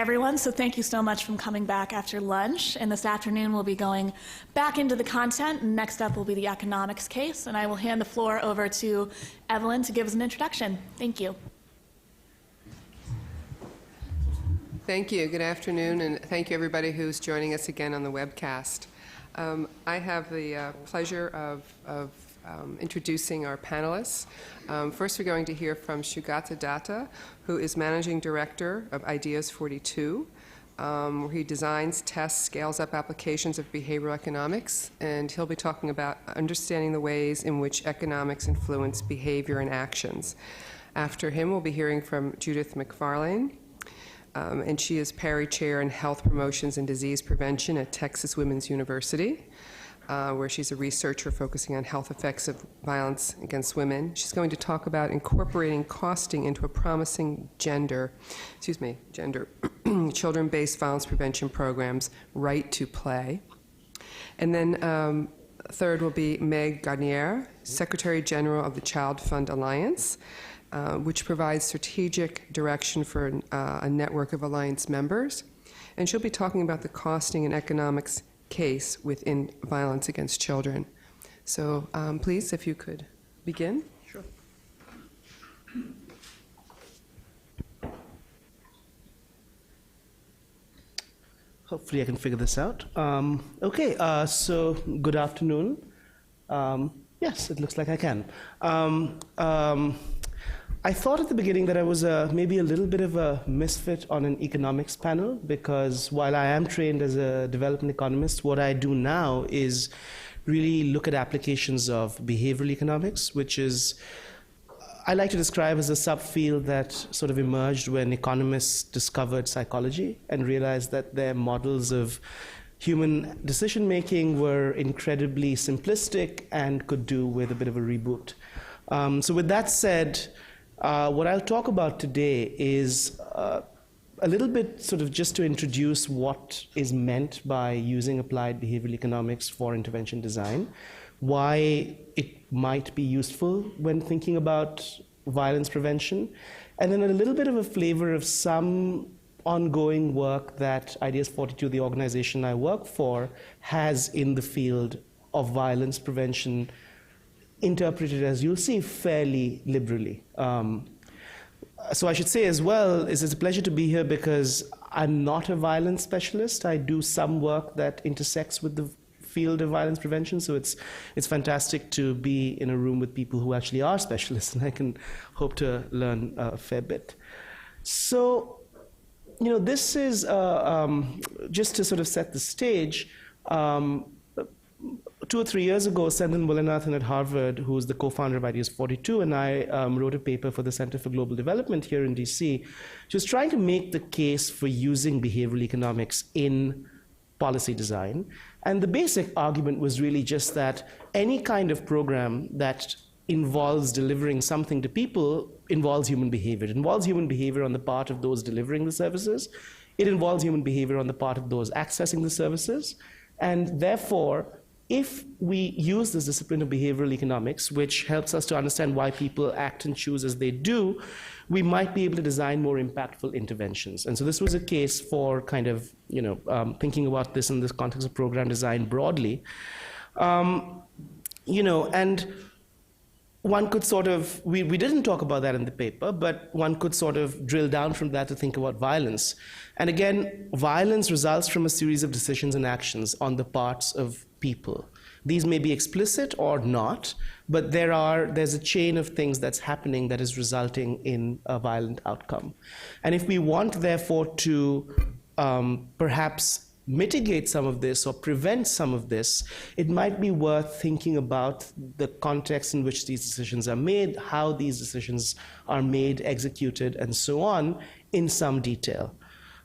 Everyone, so thank you so much for coming back after lunch. And this afternoon we'll be going back into the content. Next up will be the economics case, and I will hand the floor over to Evelyn to give us an introduction. Thank you. Thank you. Good afternoon, and thank you everybody who's joining us again on the webcast. I have the pleasure of introducing our panelists. First, we're going to hear from Saugato Datta, who is Managing Director of Ideas 42, where he designs, tests, scales up applications of behavioral economics, and he'll be talking about understanding the ways in which economics influence behavior and actions. After him, we'll be hearing from Judith McFarlane, and she is Perry Chair in Health Promotions and Disease Prevention at Texas Women's University, where she's a researcher focusing on health effects of violence against women. She's going to talk about incorporating costing into a promising gender children-based violence prevention programs, Right to Play. And then third will be Meg Garnier, Secretary General of the Child Fund Alliance, which provides strategic direction for a network of Alliance members. And she'll be talking about the costing and economics case within violence against children. So please, if you could begin. Sure. Hopefully I can figure this out. Okay, so good afternoon. Yes, it looks like I can. I thought at the beginning that I was maybe a little bit of a misfit on an economics panel, because while I am trained as a development economist, what I do now is really look at applications of behavioral economics, which is, I like to describe as a subfield that sort of emerged when economists discovered psychology and realized that their models of human decision-making were incredibly simplistic and could do with a bit of a reboot. So with that said, what I'll talk about today is a little bit sort of just to introduce what is meant by using applied behavioral economics for intervention design, why it might be useful when thinking about violence prevention, and then a little bit of a flavor of some ongoing work that Ideas 42, the organization I work for, has in the field of violence prevention, interpreted, as you'll see, fairly liberally. So I should say as well, it's a pleasure to be here because I'm not a violence specialist. I do some work that intersects with the field of violence prevention, so it's fantastic to be in a room with people who actually are specialists, and I can hope to learn a fair bit. So, this is, just to sort of set the stage, 2 or 3 years ago, Sendhil Mullainathan at Harvard, who's the co-founder of Ideas 42, and I wrote a paper for the Center for Global Development here in DC, just trying to make the case for using behavioral economics in policy design. And the basic argument was really just that any kind of program that involves delivering something to people involves human behavior. It involves human behavior on the part of those delivering the services. It involves human behavior on the part of those accessing the services. And therefore, if we use this discipline of behavioral economics, which helps us to understand why people act and choose as they do, we might be able to design more impactful interventions. And so this was a case for kind of, thinking about this in this context of program design broadly. And one could sort of, we didn't talk about that in the paper, but one could sort of drill down from that to think about violence. And again, violence results from a series of decisions and actions on the parts of people. These may be explicit or not, but there's a chain of things that's happening that is resulting in a violent outcome. And if we want, therefore, to perhaps mitigate some of this or prevent some of this, it might be worth thinking about the context in which these decisions are made, how these decisions are made, executed, and so on, in some detail.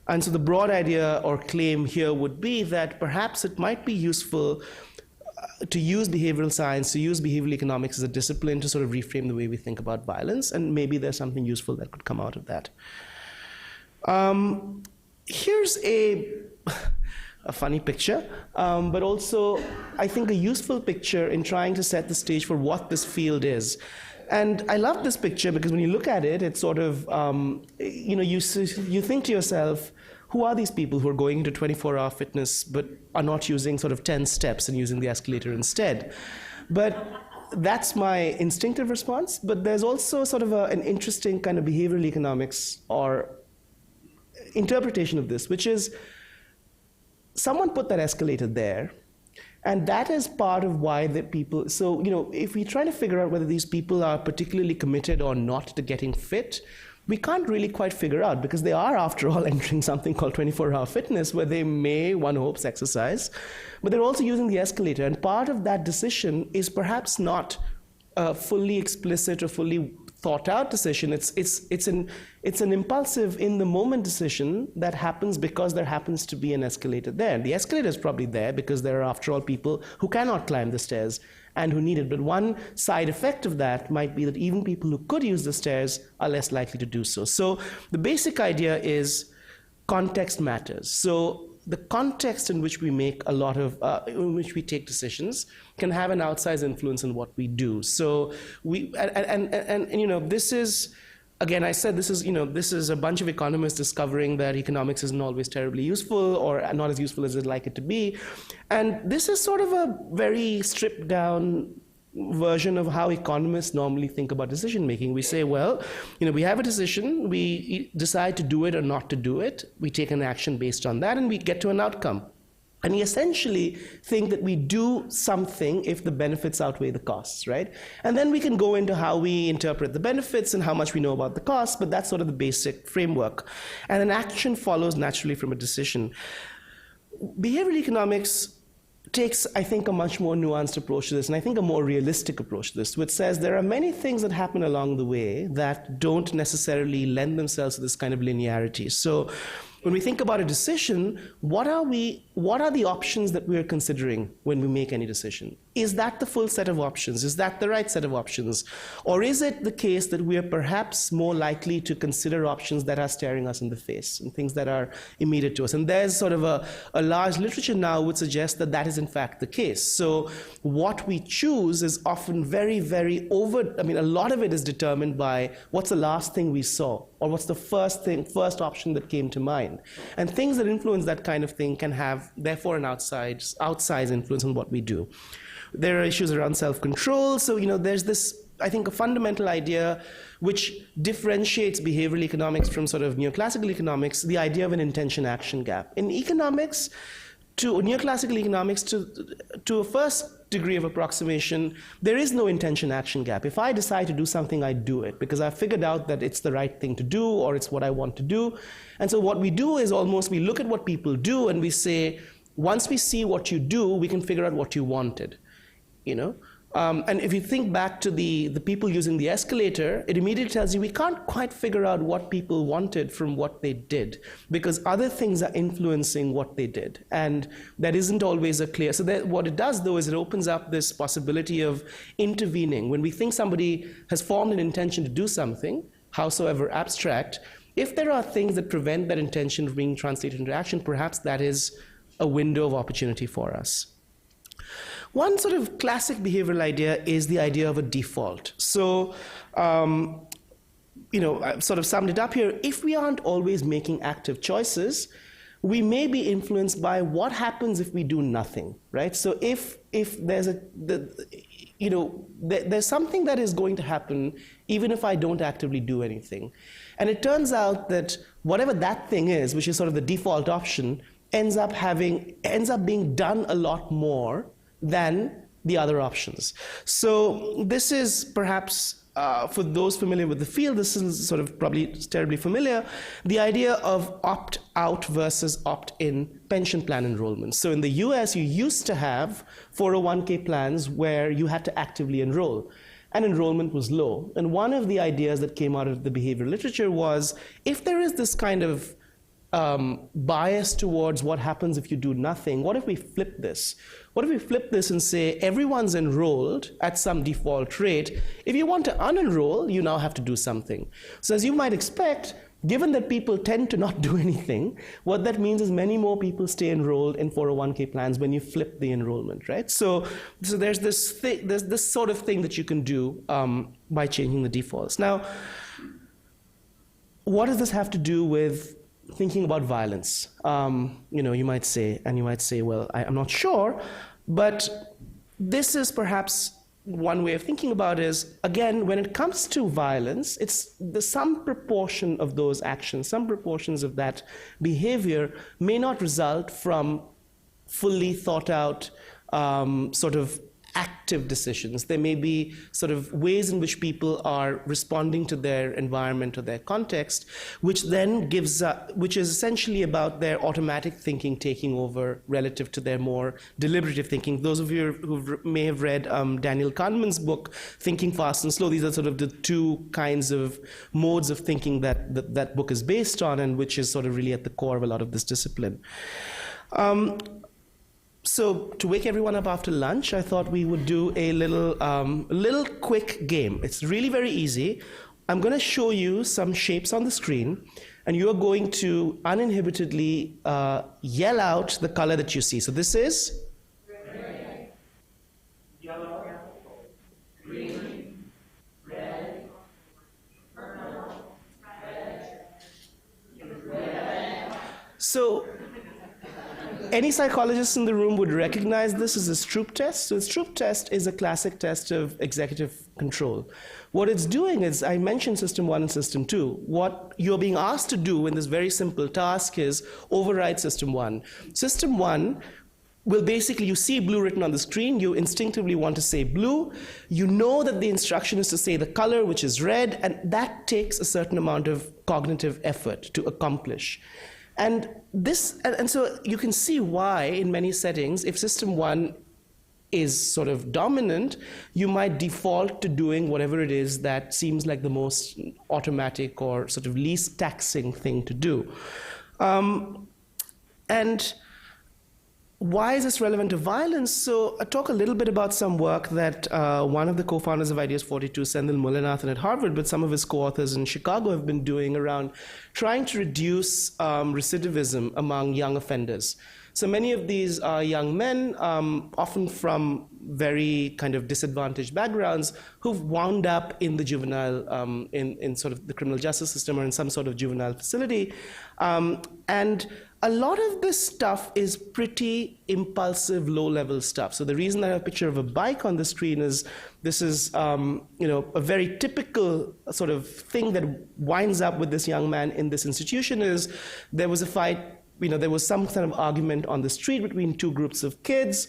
And so the broad idea or claim here would be that perhaps it might be useful to use behavioral science, to use behavioral economics as a discipline to sort of reframe the way we think about violence, and maybe there's something useful that could come out of that. Here's a funny picture, but also, I think, a useful picture in trying to set the stage for what this field is. And I love this picture because when you look at it, it's sort of, you think to yourself, who are these people who are going into 24-hour fitness but are not using sort of 10 steps and using the escalator instead? But that's my instinctive response. But there's also sort of an interesting kind of behavioral economics or interpretation of this, which is someone put that escalator there, and that is part of why the people, so, if we try to figure out whether these people are particularly committed or not to getting fit, we can't really quite figure out, because they are, after all, entering something called 24-hour fitness, where they may, one hopes, exercise, but they're also using the escalator. And part of that decision is perhaps not a fully explicit or fully thought out decision. It's an impulsive, in the moment decision that happens because there happens to be an escalator there. The escalator is probably there because there are, after all, people who cannot climb the stairs and who need it. But one side effect of that might be that even people who could use the stairs are less likely to do so. So the basic idea is context matters. So the context in which we make a lot of, in which we take decisions can have an outsized influence on what we do. So this is, again, I said this is a bunch of economists discovering that economics isn't always terribly useful or not as useful as they'd like it to be. And this is sort of a very stripped down version of how economists normally think about decision making. We say, well, we have a decision, we decide to do it or not to do it, we take an action based on that, and we get to an outcome. And we essentially think that we do something if the benefits outweigh the costs, right? And then we can go into how we interpret the benefits and how much we know about the costs, but that's sort of the basic framework. And an action follows naturally from a decision. Behavioral economics takes, I think, a much more nuanced approach to this, and I think a more realistic approach to this, which says there are many things that happen along the way that don't necessarily lend themselves to this kind of linearity. So when we think about a decision, what are the options that we are considering when we make any decision? Is that the full set of options? Is that the right set of options? Or is it the case that we are perhaps more likely to consider options that are staring us in the face and things that are immediate to us? And there's sort of a large literature now would suggest that that is in fact the case. So what we choose is often very, very a lot of it is determined by what's the last thing we saw, or what's the first option that came to mind. And things that influence that kind of thing can have, therefore, an outsized influence on what we do. There are issues around self-control. So, there's this, I think, a fundamental idea which differentiates behavioral economics from sort of neoclassical economics, the idea of an intention-action gap. In economics, neoclassical economics, to a first degree of approximation, there is no intention-action gap. If I decide to do something, I do it because I've figured out that it's the right thing to do or it's what I want to do. And so what we do is we look at what people do and we say, once we see what you do, we can figure out what you wanted. And if you think back to the people using the escalator, it immediately tells you we can't quite figure out what people wanted from what they did, because other things are influencing what they did. And that isn't always a clear. So what it does, though, is it opens up this possibility of intervening. When we think somebody has formed an intention to do something, howsoever abstract, if there are things that prevent that intention from being translated into action, perhaps that is a window of opportunity for us. One sort of classic behavioral idea is the idea of a default. So, I've sort of summed it up here. If we aren't always making active choices, we may be influenced by what happens if we do nothing, right? So if there's there's something that is going to happen even if I don't actively do anything. And it turns out that whatever that thing is, which is sort of the default option, ends up being done a lot more than the other options. So this is perhaps, for those familiar with the field, this is sort of probably terribly familiar, the idea of opt-out versus opt-in pension plan enrollment. So in the US, you used to have 401k plans where you had to actively enroll, and enrollment was low. And one of the ideas that came out of the behavioral literature was, if there is this kind of bias towards what happens if you do nothing, what if we flip this? What if we flip this and say everyone's enrolled at some default rate? If you want to unenroll, you now have to do something. So as you might expect, given that people tend to not do anything, what that means is many more people stay enrolled in 401k plans when you flip the enrollment, right? So there's this sort of thing that you can do by changing the defaults. Now, what does this have to do with thinking about violence. You might say, well, I'm not sure, but this is perhaps one way of thinking about it is, again, when it comes to violence, some proportion of those actions, some proportions of that behavior may not result from fully thought out sort of active decisions. There may be sort of ways in which people are responding to their environment or their context, which then which is essentially about their automatic thinking taking over relative to their more deliberative thinking. Those of you who may have read Daniel Kahneman's book, Thinking Fast and Slow, these are sort of the two kinds of modes of thinking that book is based on, and which is sort of really at the core of a lot of this discipline. So to wake everyone up after lunch, I thought we would do a little quick game. It's really very easy. I'm going to show you some shapes on the screen, and you're going to uninhibitedly yell out the color that you see. So this is? Red, yellow, green, red, purple, red. So any psychologist in the room would recognize this as a Stroop test. So the Stroop test is a classic test of executive control. What it's doing is, I mentioned system 1 and system 2. What you're being asked to do in this very simple task is override system 1. System 1 will basically, you see blue written on the screen, you instinctively want to say blue. You know that the instruction is to say the color, which is red, and that takes a certain amount of cognitive effort to accomplish. And so you can see why, in many settings, if system 1 is sort of dominant, you might default to doing whatever it is that seems like the most automatic or sort of least taxing thing to do. And why is this relevant to violence? So I'll talk a little bit about some work that one of the co-founders of Ideas 42, Senthil Mullainathan at Harvard, but some of his co-authors in Chicago have been doing around trying to reduce recidivism among young offenders. So many of these are young men, often from very kind of disadvantaged backgrounds, who've wound up in the juvenile, in sort of the criminal justice system or in some sort of juvenile facility. And a lot of this stuff is pretty impulsive, low-level stuff. So the reason I have a picture of a bike on the screen is this is a very typical sort of thing that winds up with this young man in this institution is there was a fight, there was some kind of argument on the street between two groups of kids.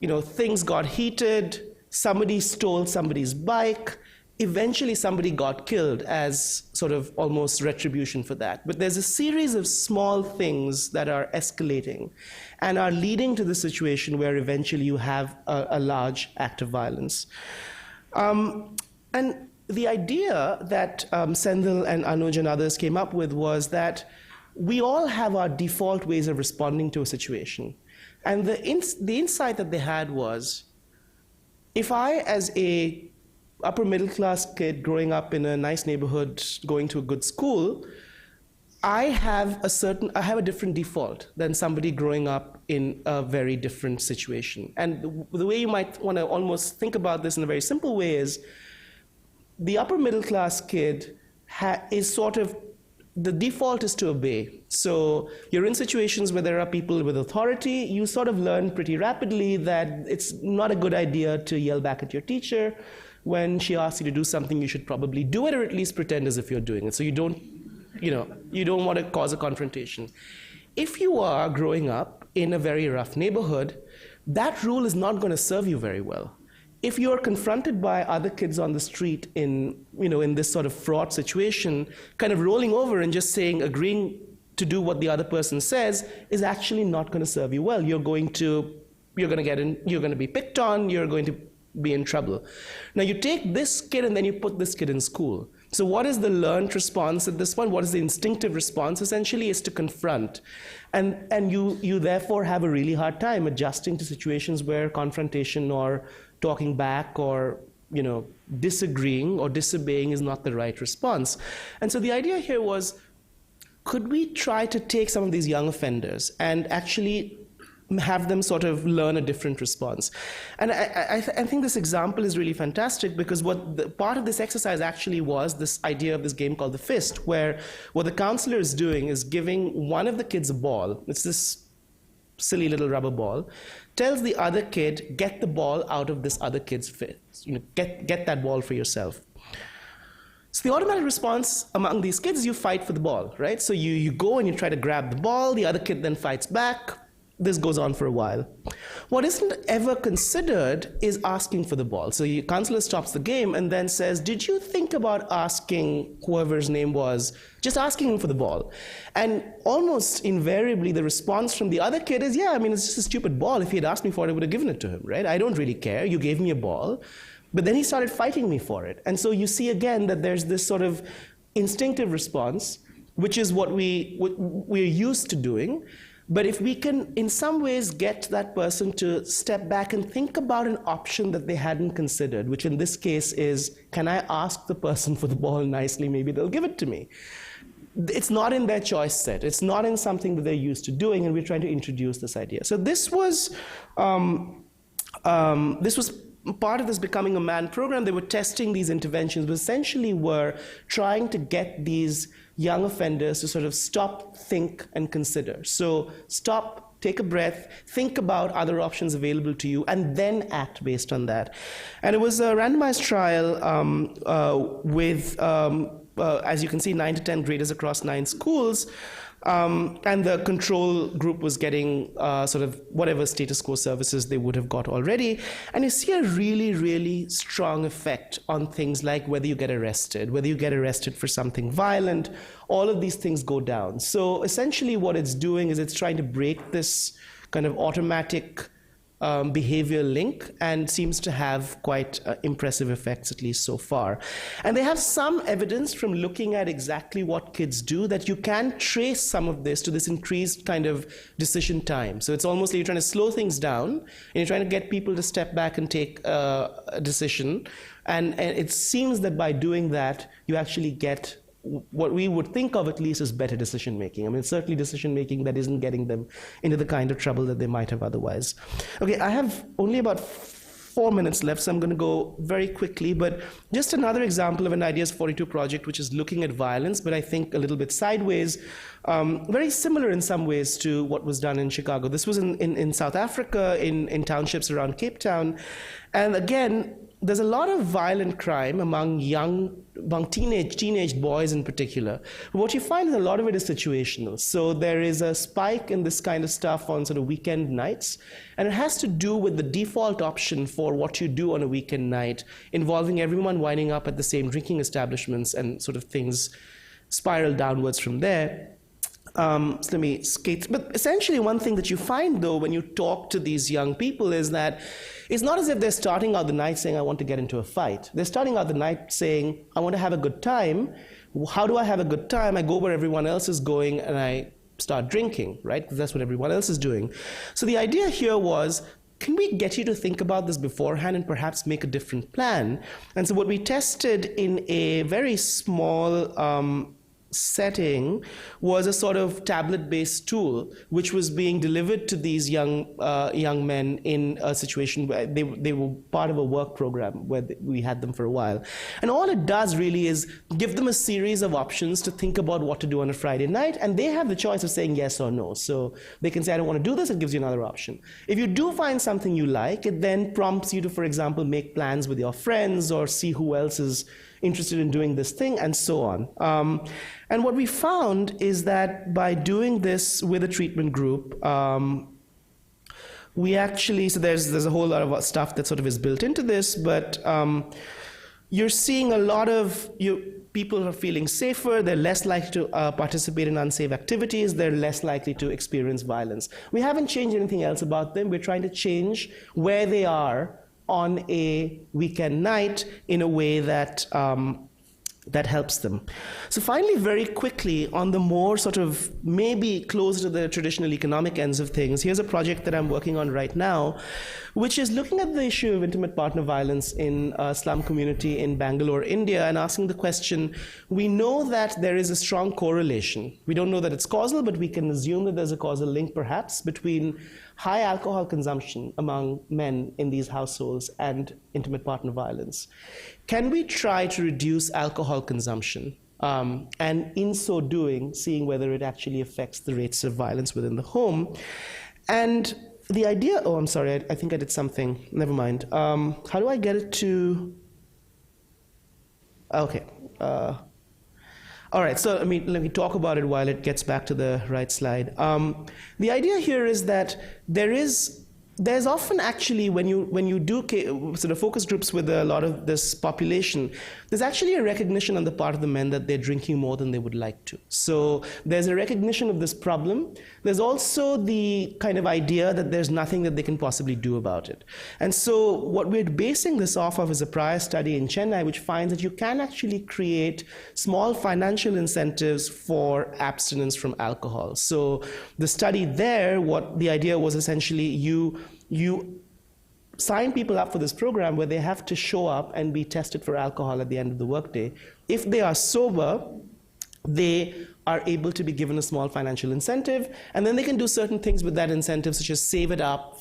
Things got heated, somebody stole somebody's bike. Eventually, somebody got killed as sort of almost retribution for that. But there's a series of small things that are escalating and are leading to the situation where eventually you have a large act of violence. And the idea that Senthil and Anuj and others came up with was that we all have our default ways of responding to a situation. And the insight that they had was, if I, as a upper middle class kid growing up in a nice neighborhood, going to a good school, I have a different default than somebody growing up in a very different situation. And the way you might want to almost think about this in a very simple way is, the upper middle class kid is sort of, the default is to obey. So you're in situations where there are people with authority, you sort of learn pretty rapidly that it's not a good idea to yell back at your teacher. When she asks you to do something, you should probably do it, or at least pretend as if you're doing it. So you don't want to cause a confrontation. If you are growing up in a very rough neighborhood, that rule is not going to serve you very well. If you're confronted by other kids on the street in this sort of fraught situation, kind of rolling over and just agreeing to do what the other person says is actually not going to serve you well. You're going to be picked on, you're going to be in trouble. Now you take this kid and then you put this kid in school. So what is the learned response at this point? What is the instinctive response? Essentially is to confront. And you therefore have a really hard time adjusting to situations where confrontation or talking back or disagreeing or disobeying is not the right response. And so the idea here was, could we try to take some of these young offenders and actually have them sort of learn a different response. And I think this example is really fantastic because part of this exercise actually was this idea of this game called the fist, where what the counselor is doing is giving one of the kids a ball. It's this silly little rubber ball, tells the other kid, get the ball out of this other kid's fist. Get that ball for yourself. So the automatic response among these kids is you fight for the ball, right? So you go and you try to grab the ball, the other kid then fights back. This goes on for a while. What isn't ever considered is asking for the ball. So your counselor stops the game and then says, did you think about asking whoever's name was, just asking him for the ball? And almost invariably the response from the other kid is, yeah, I mean, it's just a stupid ball. If he had asked me for it, I would have given it to him, right? I don't really care. You gave me a ball. But then he started fighting me for it. And so you see again that there's this sort of instinctive response, which is what we're used to doing. But if we can, in some ways, get that person to step back and think about an option that they hadn't considered, which in this case is, can I ask the person for the ball nicely? Maybe they'll give it to me. It's not in their choice set. It's not in something that they're used to doing, and we're trying to introduce this idea. So this was part of this Becoming a Man program. They were testing these interventions, but essentially were trying to get these young offenders to sort of stop, think, and consider. So stop, take a breath, think about other options available to you, and then act based on that. And it was a randomized trial with, as you can see, 9 to 10 graders across 9 schools. And the control group was getting sort of whatever status quo services they would have got already. And you see a really, really strong effect on things like whether you get arrested for something violent. All of these things go down. So essentially what it's doing is it's trying to break this kind of automatic behavior link, and seems to have quite impressive effects, at least so far. And they have some evidence from looking at exactly what kids do that you can trace some of this to this increased kind of decision time. So it's almost like you're trying to slow things down, and you're trying to get people to step back and take a decision. And it seems that by doing that, you actually get what we would think of at least as better decision making. I mean, certainly decision making that isn't getting them into the kind of trouble that they might have otherwise. Okay, I have only about 4 minutes left, so I'm going to go very quickly, but just another example of an Ideas 42 project, which is looking at violence, but I think a little bit sideways, very similar in some ways to what was done in Chicago. This was in South Africa, in townships around Cape Town. And again, there's a lot of violent crime among teenage boys in particular. But what you find is a lot of it is situational. So there is a spike in this kind of stuff on sort of weekend nights, and it has to do with the default option for what you do on a weekend night, involving everyone winding up at the same drinking establishments, and sort of things spiral downwards from there. So let me skate. But essentially one thing that you find, though, when you talk to these young people is that it's not as if they're starting out the night saying, I want to get into a fight. They're starting out the night saying, I want to have a good time. How do I have a good time? I go where everyone else is going and I start drinking, right? Because that's what everyone else is doing. So the idea here was, can we get you to think about this beforehand and perhaps make a different plan? And so what we tested in a very small setting was a sort of tablet-based tool which was being delivered to these young men in a situation where they were part of a work program where we had them for a while. And all it does really is give them a series of options to think about what to do on a Friday night, and they have the choice of saying yes or no. So they can say, I don't want to do this, it gives you another option. If you do find something you like, it then prompts you to, for example, make plans with your friends or see who else is interested in doing this thing, and so on. And what we found is that by doing this with a treatment group, we actually, so there's a whole lot of stuff that sort of is built into this, but you're seeing a lot of people are feeling safer, they're less likely to participate in unsafe activities, they're less likely to experience violence. We haven't changed anything else about them. We're trying to change where they are on a weekend night in a way that that helps them. So finally, very quickly, on the more sort of maybe closer to the traditional economic ends of things, here's a project that I'm working on right now, which is looking at the issue of intimate partner violence in a slum community in Bangalore, India, and asking the question, we know that there is a strong correlation. We don't know that it's causal, but we can assume that there's a causal link, perhaps, between high alcohol consumption among men in these households and intimate partner violence. Can we try to reduce alcohol consumption? And in so doing, seeing whether it actually affects the rates of violence within the home. And the idea, oh, I'm sorry, I think I did something, never mind. How do I get it to, okay. All right, so let me talk about it while it gets back to the right slide. The idea here is that there's often actually, when you do sort of focus groups with a lot of this population, there's actually a recognition on the part of the men that they're drinking more than they would like to. So there's a recognition of this problem. There's also the kind of idea that there's nothing that they can possibly do about it. And so what we're basing this off of is a prior study in Chennai, which finds that you can actually create small financial incentives for abstinence from alcohol. So the study there, what the idea was essentially you sign people up for this program where they have to show up and be tested for alcohol at the end of the workday. If they are sober, they are able to be given a small financial incentive, and then they can do certain things with that incentive, such as save it up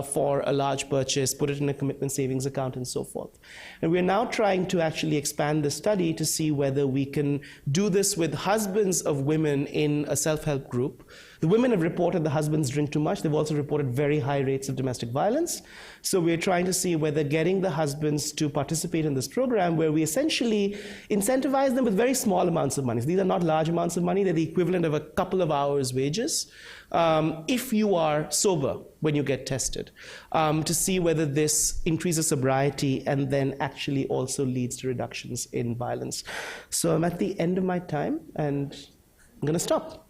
for a large purchase, put it in a commitment savings account, and so forth. And we're now trying to actually expand the study to see whether we can do this with husbands of women in a self-help group. The women have reported the husbands drink too much. They've also reported very high rates of domestic violence. So we're trying to see whether getting the husbands to participate in this program, where we essentially incentivize them with very small amounts of money. So these are not large amounts of money. They're the equivalent of a couple of hours' wages, if you are sober when you get tested, to see whether this increases sobriety and then actually also leads to reductions in violence. So I'm at the end of my time, and I'm going to stop.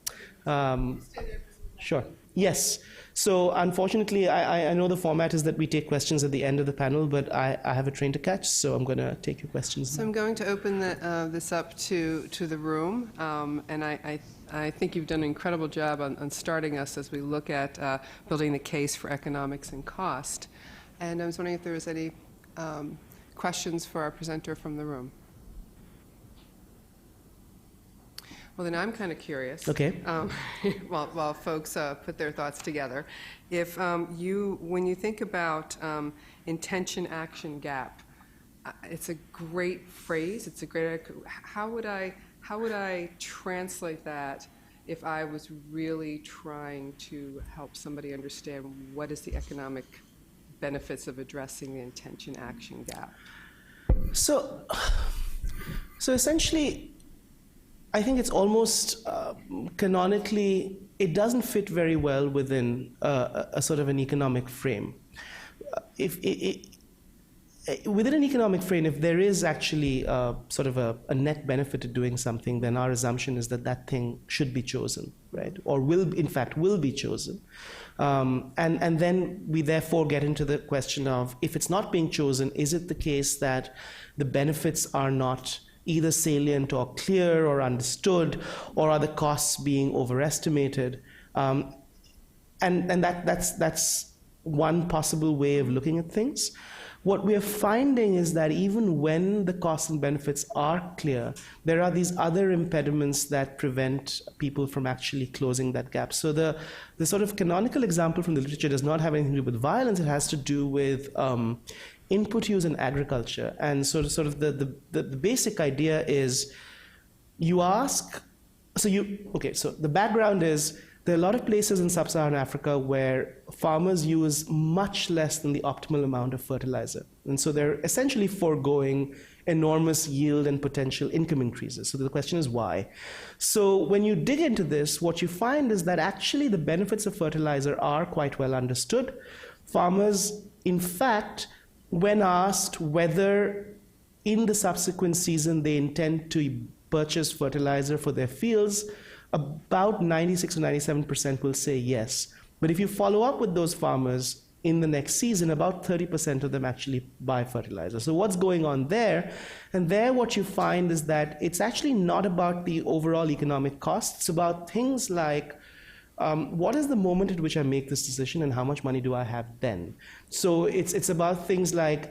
Sure. Yes. So unfortunately, I know the format is that we take questions at the end of the panel, but I have a train to catch, so I'm going to take your questions. So I'm going to open this up to the room, and I think you've done an incredible job on starting us as we look at building the case for economics and cost. And I was wondering if there was any questions for our presenter from the room. Well, then I'm kind of curious. Okay. While folks put their thoughts together, if when you think about intention-action gap, it's a great phrase. It's a great. How would I translate that if I was really trying to help somebody understand what is the economic benefits of addressing the intention-action gap? So essentially, I think it's almost canonically, it doesn't fit very well within a sort of an economic frame. Within an economic frame, if there is actually sort of a net benefit to doing something, then our assumption is that that thing should be chosen, right? Or will be chosen. And then we therefore get into the question of, if it's not being chosen, is it the case that the benefits are not either salient or clear or understood, or are the costs being overestimated? And that's one possible way of looking at things. What we are finding is that even when the costs and benefits are clear, there are these other impediments that prevent people from actually closing that gap. So the sort of canonical example from the literature does not have anything to do with violence. It has to do with input use in agriculture. And sort of the basic idea is, you ask, so the background is, there are a lot of places in sub-Saharan Africa where farmers use much less than the optimal amount of fertilizer. And so they're essentially foregoing enormous yield and potential income increases. So the question is why? So when you dig into this, what you find is that actually the benefits of fertilizer are quite well understood. Farmers, in fact, when asked whether in the subsequent season they intend to purchase fertilizer for their fields, about 96 or 97% will say yes. But if you follow up with those farmers, in the next season, about 30% of them actually buy fertilizer. So what's going on there? And there what you find is that it's actually not about the overall economic costs. It's about things like, what is the moment at which I make this decision and how much money do I have then? So it's about things like,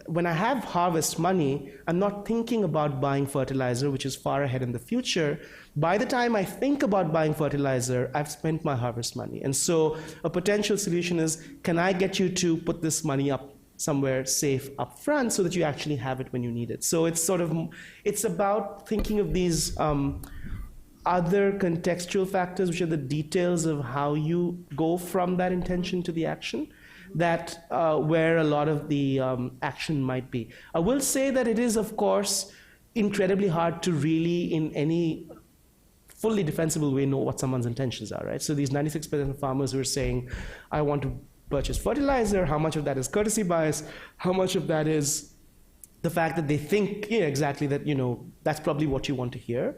when I have harvest money, I'm not thinking about buying fertilizer, which is far ahead in the future. By the time I think about buying fertilizer, I've spent my harvest money. And so a potential solution is, can I get you to put this money up somewhere safe up front so that you actually have it when you need it? So it's about thinking of these other contextual factors, which are the details of how you go from that intention to the action, that where a lot of the action might be. I will say that it is, of course, incredibly hard to really, in any fully defensible way, know what someone's intentions are, right? So these 96% of farmers who are saying, I want to purchase fertilizer, how much of that is courtesy bias, how much of that is the fact that they think, yeah, exactly, that, that's probably what you want to hear.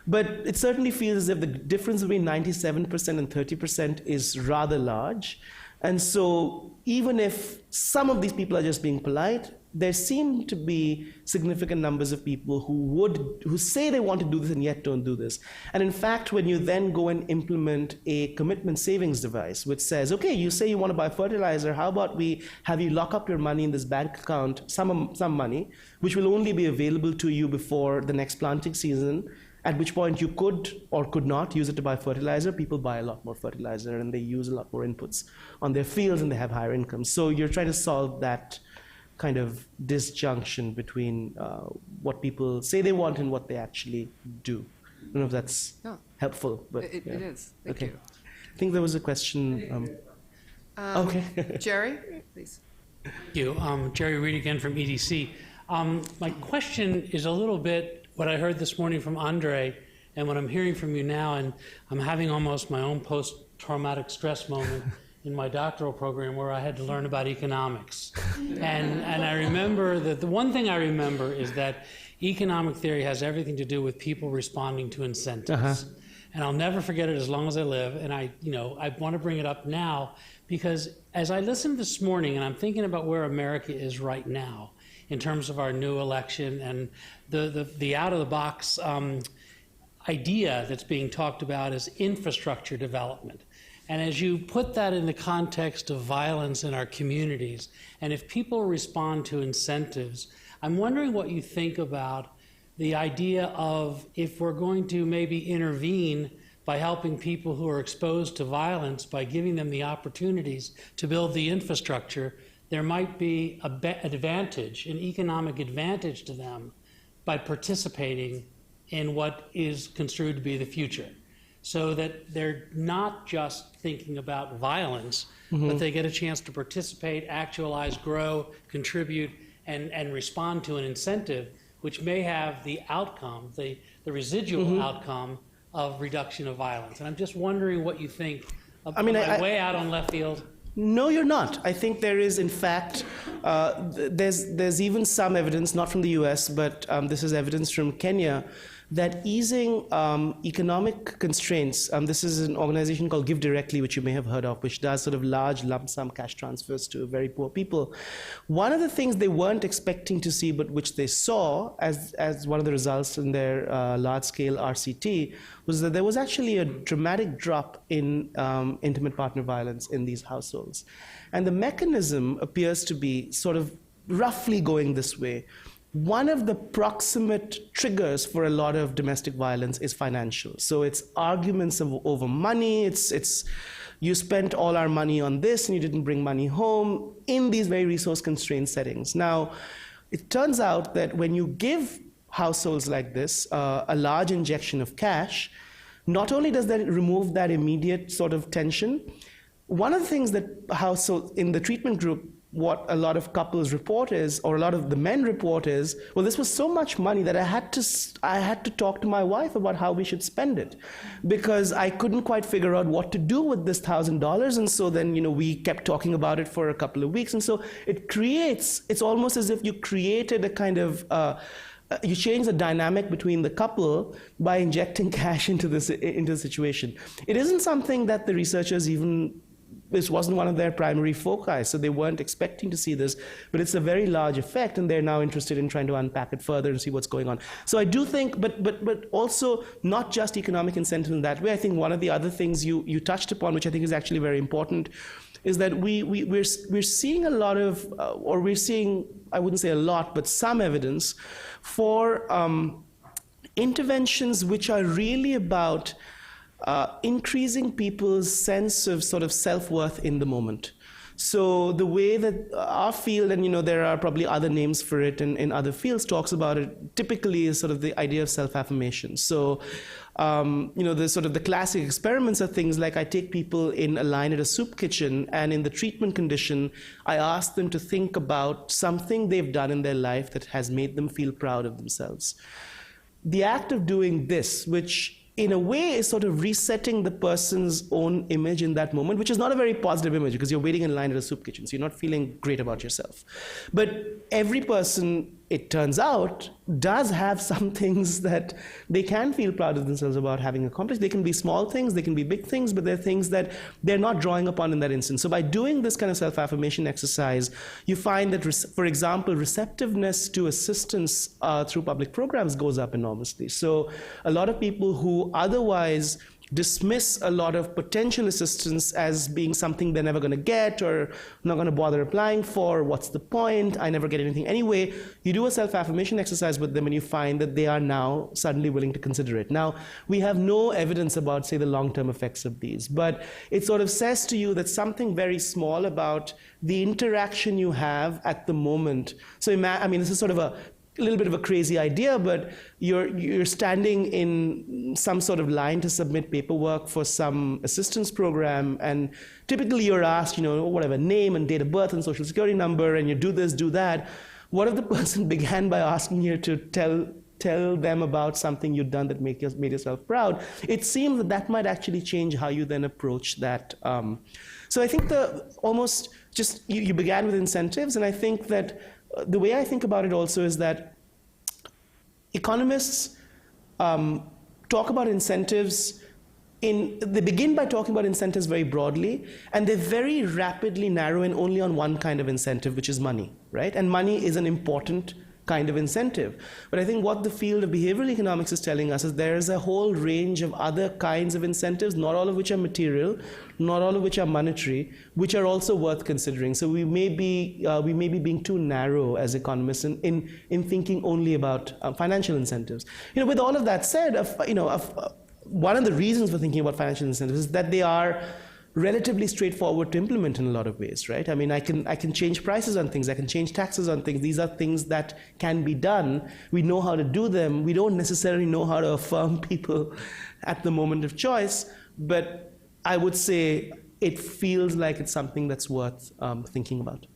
But it certainly feels as if the difference between 97% and 30% is rather large. And so even if some of these people are just being polite, there seem to be significant numbers of people who say they want to do this and yet don't do this. And in fact, when you then go and implement a commitment savings device, which says, okay, you say you want to buy fertilizer, how about we have you lock up your money in this bank account, some money, which will only be available to you before the next planting season, at which point you could or could not use it to buy fertilizer. People buy a lot more fertilizer and they use a lot more inputs on their fields and they have higher incomes. So you're trying to solve that kind of disjunction between what people say they want and what they actually do. I don't know if that's helpful, but it is. Thank you. I think there was a question. Okay. Jerry, please. Thank you. Jerry Reed again from EDC. My question is a little bit what I heard this morning from Andre and what I'm hearing from you now, and I'm having almost my own post-traumatic stress moment in my doctoral program where I had to learn about economics. And I remember that the one thing I remember is that economic theory has everything to do with people responding to incentives. And I'll never forget it as long as I live. And I want to bring it up now because as I listened this morning and I'm thinking about where America is right now in terms of our new election and the out-of-the-box idea that's being talked about is infrastructure development. And as you put that in the context of violence in our communities, and if people respond to incentives, I'm wondering what you think about the idea of if we're going to maybe intervene by helping people who are exposed to violence by giving them the opportunities to build the infrastructure, there might be an advantage, an economic advantage to them by participating in what is construed to be the future, so that they're not just thinking about violence, but they get a chance to participate, actualize, grow, contribute, and respond to an incentive, which may have the outcome, the residual outcome of reduction of violence. And I'm just wondering what you think. Way out on left field. No, you're not. I think there is, in fact, there's even some evidence, not from the US, but this is evidence from Kenya, that easing economic constraints, this is an organization called Give Directly, which you may have heard of, which does sort of large lump sum cash transfers to very poor people. One of the things they weren't expecting to see, but which they saw as one of the results in their large-scale RCT, was that there was actually a dramatic drop in intimate partner violence in these households. And the mechanism appears to be sort of roughly going this way. One of the proximate triggers for a lot of domestic violence is financial. So it's arguments over money. It's you spent all our money on this and you didn't bring money home in these very resource-constrained settings. Now, it turns out that when you give households like this a large injection of cash, not only does that remove that immediate sort of tension, one of the things that households in the treatment group, what a lot of couples report is, or a lot of the men report is, well, this was so much money that I had to talk to my wife about how we should spend it, because I couldn't quite figure out what to do with this $1,000. And so then, we kept talking about it for a couple of weeks. And so it's almost as if you created a kind of, you change the dynamic between the couple by injecting cash into the situation. It isn't something that the researchers even this wasn't one of their primary foci, so they weren't expecting to see this, but it's a very large effect, and they're now interested in trying to unpack it further and see what's going on. So I do think, but also not just economic incentive in that way. I think one of the other things you touched upon, which I think is actually very important, is that we're seeing a lot of, or we're seeing, I wouldn't say a lot, but some evidence for interventions which are really about increasing people's sense of sort of self-worth in the moment. So the way that our field, and there are probably other names for it in other fields, talks about it typically is sort of the idea of self-affirmation. So the sort of the classic experiments are things like I take people in a line at a soup kitchen, and in the treatment condition, I ask them to think about something they've done in their life that has made them feel proud of themselves. The act of doing this, which in a way is sort of resetting the person's own image in that moment, which is not a very positive image because you're waiting in line at a soup kitchen, so you're not feeling great about yourself. But every person, it turns out, does have some things that they can feel proud of themselves about having accomplished. They can be small things, they can be big things, but they're things that they're not drawing upon in that instance. So by doing this kind of self-affirmation exercise, you find that, for example, receptiveness to assistance through public programs goes up enormously. So a lot of people who otherwise dismiss a lot of potential assistance as being something they're never going to get or not going to bother applying for, what's the point, I never get anything anyway. You do a self-affirmation exercise with them and you find that they are now suddenly willing to consider it. Now, we have no evidence about, say, the long-term effects of these, but it sort of says to you that something very small about the interaction you have at the moment. So I mean, this is sort of a little bit of a crazy idea, but you're standing in some sort of line to submit paperwork for some assistance program, and typically you're asked, whatever, name and date of birth and social security number, and you do this, do that. What if the person began by asking you to tell them about something you've done that made yourself proud? It seems that might actually change how you then approach that. So I think you began with incentives, and I think that the way I think about it also is that economists talk about incentives they begin by talking about incentives very broadly, and they very rapidly narrow in only on one kind of incentive, which is money, right? And money is an important kind of incentive. But I think what the field of behavioral economics is telling us is there is a whole range of other kinds of incentives, not all of which are material, not all of which are monetary, which are also worth considering. So we may be being too narrow as economists in thinking only about financial incentives. With all of that said, one of the reasons for thinking about financial incentives is that they are relatively straightforward to implement in a lot of ways, right? I mean, I can change prices on things, I can change taxes on things. These are things that can be done. We know how to do them. We don't necessarily know how to affirm people at the moment of choice, but I would say it feels like it's something that's worth thinking about.